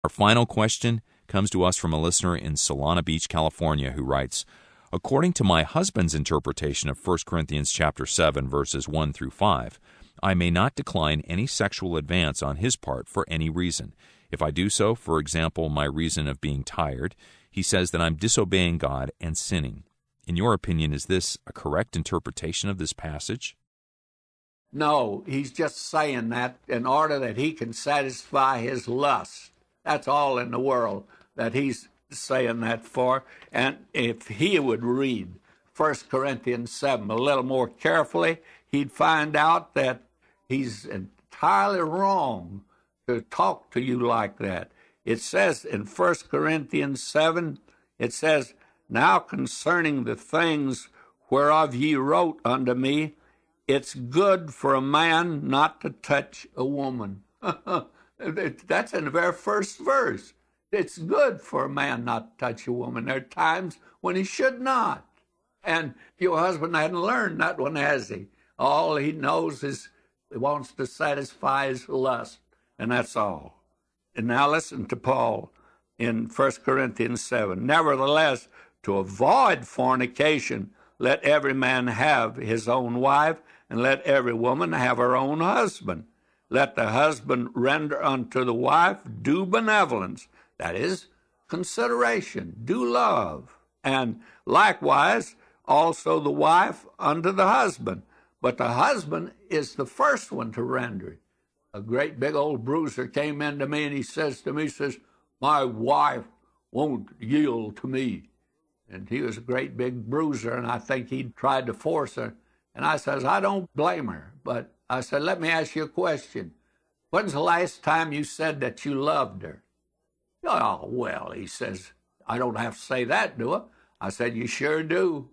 Our final question comes to us from a listener in Solana Beach, California, who writes, according to my husband's interpretation of 1 Corinthians chapter 7, verses 1 through 5, I may not decline any sexual advance on his part for any reason. If I do so, for example, my reason of being tired, he says that I'm disobeying God and sinning. In your opinion, is this a correct interpretation of this passage? No, he's just saying that in order that he can satisfy his lust. That's all in the world that he's saying that for. And if he would read 1 Corinthians 7 a little more carefully, he'd find out that he's entirely wrong to talk to you like that. It says in 1 Corinthians 7, it says, now concerning the things whereof ye wrote unto me, it's good for a man not to touch a woman. That's in the very first verse. It's good for a man not to touch a woman. There are times when he should not. And your husband hadn't learned that one, has he? All he knows is he wants to satisfy his lust, and that's all. And now listen to Paul in 1 Corinthians 7. Nevertheless, to avoid fornication, let every man have his own wife, and let every woman have her own husband. Let the husband render unto the wife due benevolence, that is, consideration, due love, and likewise also the wife unto the husband. But the husband is the first one to render. A great big old bruiser came in to me, and he says to me, my wife won't yield to me. And he was a great big bruiser, and I think he tried to force her. And I says, I don't blame her. But I said, let me ask you a question. When's the last time you said that you loved her? Oh, well, he says, I don't have to say that, do I? I said, you sure do.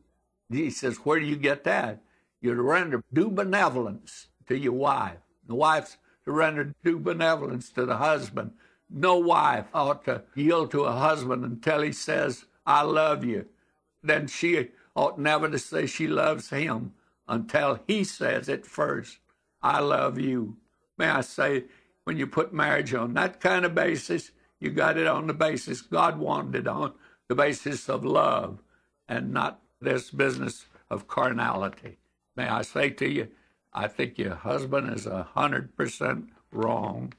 He says, where do you get that? You're to render due benevolence to your wife. The wife's to render due benevolence to the husband. No wife ought to yield to a husband until he says, I love you. Then she ought never to say she loves him until he says it first, I love you. May I say, when you put marriage on that kind of basis, you got it on the basis God wanted it on, the basis of love, and not this business of carnality. May I say to you, I think your husband is 100% wrong.